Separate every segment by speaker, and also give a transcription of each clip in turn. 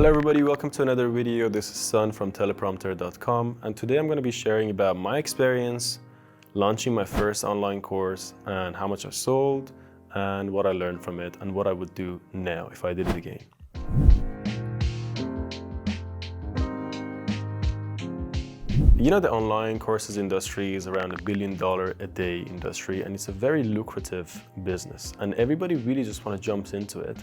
Speaker 1: Hello everybody, welcome to another video. This is Sun from Teleprompter.com, and today I'm going to be sharing about my experience launching my first online course and how much I sold and what I learned from it and what I would do now if I did it again. You know, the online courses industry is around $1 billion a day industry, and it's a very lucrative business, and everybody really just want to jump into it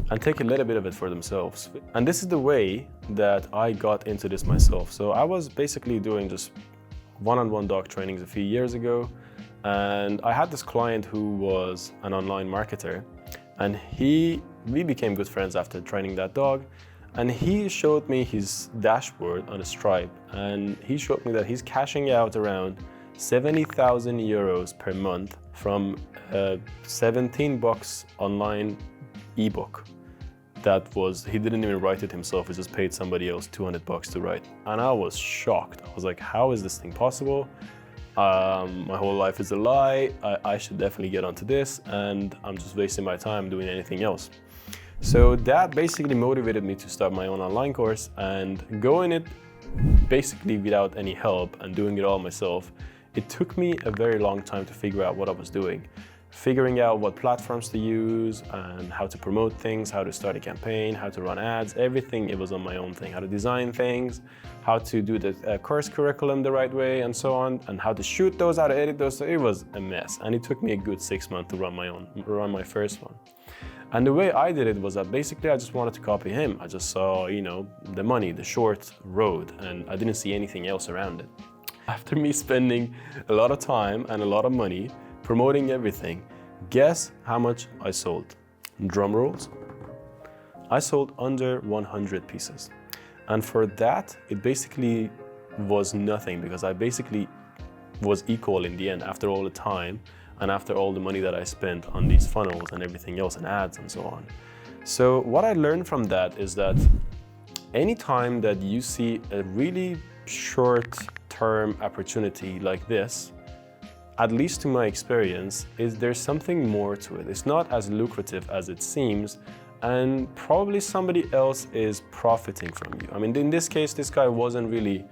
Speaker 1: and take a little bit of it for themselves. And this is the way that I got into this myself. So I was basically doing just one-on-one dog trainings a few years ago, and I had this client who was an online marketer, and we became good friends after training that dog. And he showed me his dashboard on a Stripe, and he showed me that he's cashing out around 70,000 euros per month from a $17 online ebook. He didn't even write it himself, he just paid somebody else $200 to write. And I was shocked. I was like, how is this thing possible? My whole life is a lie. I should definitely get onto this, and I'm just wasting my time doing anything else. So that basically motivated me to start my own online course and go in it basically without any help and doing it all myself. It took me a very long time to figure out what I was doing. Figuring out what platforms to use and how to promote things, how to start a campaign, how to run ads, everything, it was on my own thing. How to design things, how to do the course curriculum the right way and so on, and how to shoot those, how to edit those. So it was a mess, and it took me a good 6 months to run my first one. And the way I did it was that basically I just wanted to copy him. I just saw, the money, the short road, and I didn't see anything else around it. After me spending a lot of time and a lot of money promoting everything, guess how much I sold? Drum rolls. I sold under 100 pieces. And for that, it basically was nothing, because I basically was equal in the end after all the time and after all the money that I spent on these funnels and everything else and ads and so on. So what I learned from that is that anytime that you see a really short-term opportunity like this, at least to my experience, there's something more to it. It's not as lucrative as it seems, and probably somebody else is profiting from you. I mean, in this case, this guy wasn't really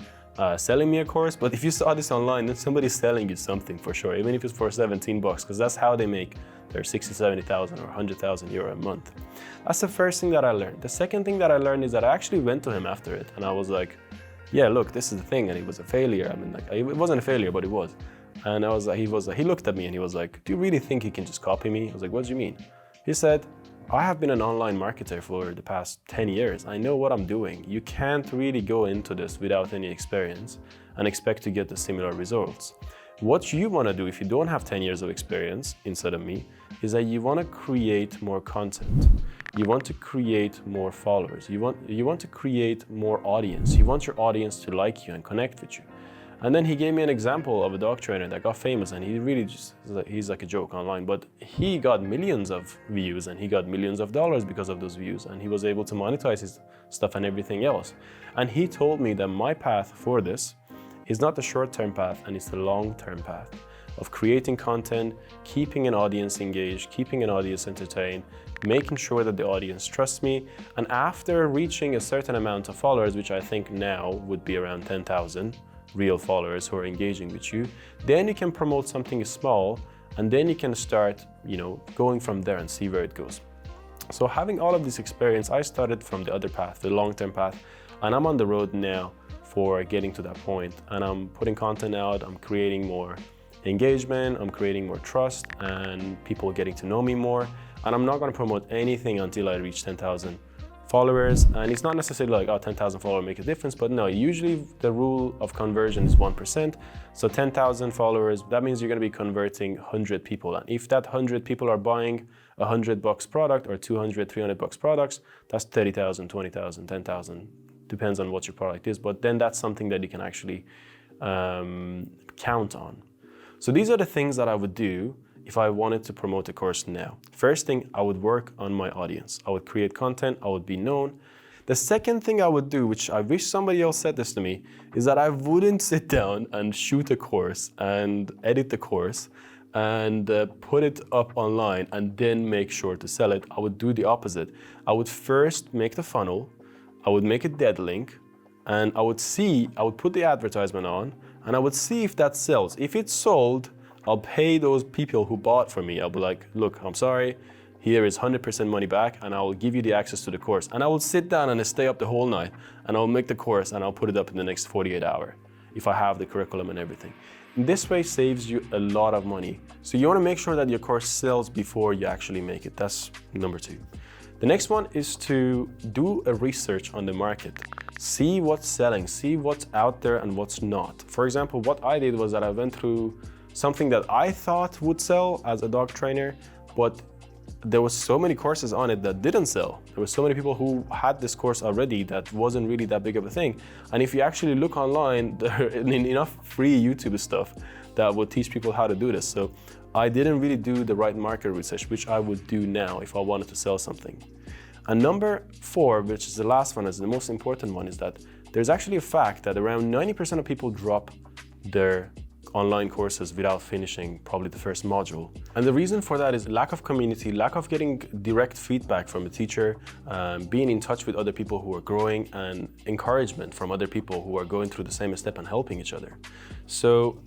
Speaker 1: selling me a course, but if you saw this online, then somebody's selling you something for sure, even if it's for 17 bucks, because that's how they make their 60, 70,000 or 100,000 euro a month. That's the first thing that I learned. The second thing that I learned is that I actually went to him after it, and I was like, yeah, look, this is the thing, and it was a failure. I mean, like, it wasn't a failure, but it was. And he looked at me and he was like, do you really think you can just copy me? I was like, what do you mean? He said, I have been an online marketer for the past 10 years. I know what I'm doing. You can't really go into this without any experience and expect to get the similar results. What you want to do if you don't have 10 years of experience instead of me is that you want to create more content. You want to create more followers. You want to create more audience. You want your audience to like you and connect with you. And then he gave me an example of a dog trainer that got famous, and he's like a joke online, but he got millions of views and he got millions of dollars because of those views, and he was able to monetize his stuff and everything else. And he told me that my path for this is not the short-term path, and it's the long-term path of creating content, keeping an audience engaged, keeping an audience entertained, making sure that the audience trusts me. And after reaching a certain amount of followers, which I think now would be around 10,000, real followers who are engaging with you, then you can promote something small, and then you can start, going from there and see where it goes. So having all of this experience, I started from the other path, the long-term path, and I'm on the road now for getting to that point. And I'm putting content out, I'm creating more engagement, I'm creating more trust, and people getting to know me more. And I'm not going to promote anything until I reach 10,000 followers. And it's not necessarily like, 10,000 followers make a difference, but no, usually the rule of conversion is 1%. So 10,000 followers, that means you're going to be converting 100 people. And if that 100 people are buying $100 product or 200, $300 products, that's 30,000, 20,000, 10,000, depends on what your product is. But then that's something that you can actually count on. So these are the things that I would do if I wanted to promote a course now. First thing, I would work on my audience. I would create content, I would be known. The second thing I would do, which I wish somebody else said this to me, is that I wouldn't sit down and shoot a course and edit the course and put it up online and then make sure to sell it. I would do the opposite. I would first make the funnel. I would make a dead link, and I would put the advertisement on, and I would see if that sells. If it's sold, I'll pay those people who bought from me. I'll be like, look, I'm sorry, here is 100% money back, and I will give you the access to the course. And I will sit down and stay up the whole night, and I'll make the course, and I'll put it up in the next 48 hours, if I have the curriculum and everything. This way saves you a lot of money. So you want to make sure that your course sells before you actually make it. That's number 2. The next one is to do a research on the market. See what's selling, see what's out there and what's not. For example, what I did was that I went through something that I thought would sell as a dog trainer, but there was so many courses on it that didn't sell. There were so many people who had this course already that wasn't really that big of a thing. And if you actually look online, there are enough free YouTube stuff that would teach people how to do this. So I didn't really do the right market research, which I would do now if I wanted to sell something. And number 4, which is the last one, is the most important one, is that there's actually a fact that around 90% of people drop their online courses without finishing probably the first module. And the reason for that is lack of community, lack of getting direct feedback from a teacher, being in touch with other people who are growing, and encouragement from other people who are going through the same step and helping each other. So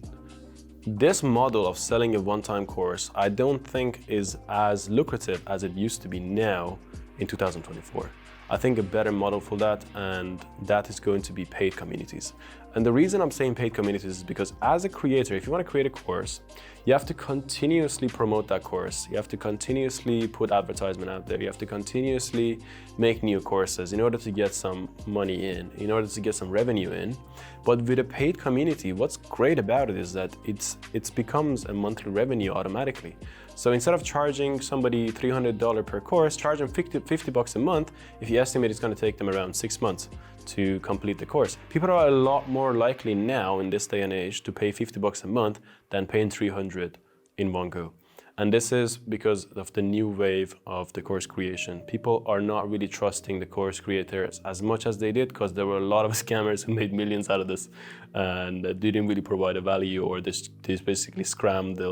Speaker 1: this model of selling a one-time course, I don't think is as lucrative as it used to be now in 2024. I think a better model for that, and that is going to be paid communities. And the reason I'm saying paid communities is because as a creator, if you want to create a course, you have to continuously promote that course. You have to continuously put advertisement out there. You have to continuously make new courses in order to get some money in order to get some revenue in. But with a paid community, what's great about it is that it becomes a monthly revenue automatically. So instead of charging somebody $300 per course, charge them 50 bucks a month if you estimate it's going to take them around 6 months to complete the course. People are a lot more likely now in this day and age to pay 50 bucks a month than paying 300 in one go. And this is because of the new wave of the course creation. People are not really trusting the course creators as much as they did, because there were a lot of scammers who made millions out of this and didn't really provide a value, or this basically scrambled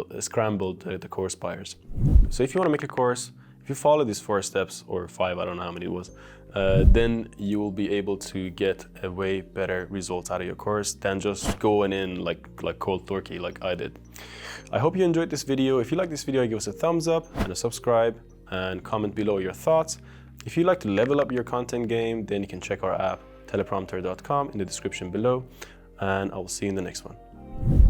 Speaker 1: the course buyers. So if you want to make a course, if you follow these 4 steps, or 5, I don't know how many it was, then you will be able to get a way better results out of your course than just going in like cold turkey like I did. I hope you enjoyed this video. If you like this video, give us a thumbs up and a subscribe, and comment below your thoughts. If you'd like to level up your content game, then you can check our app, teleprompter.com, in the description below, and I will see you in the next one.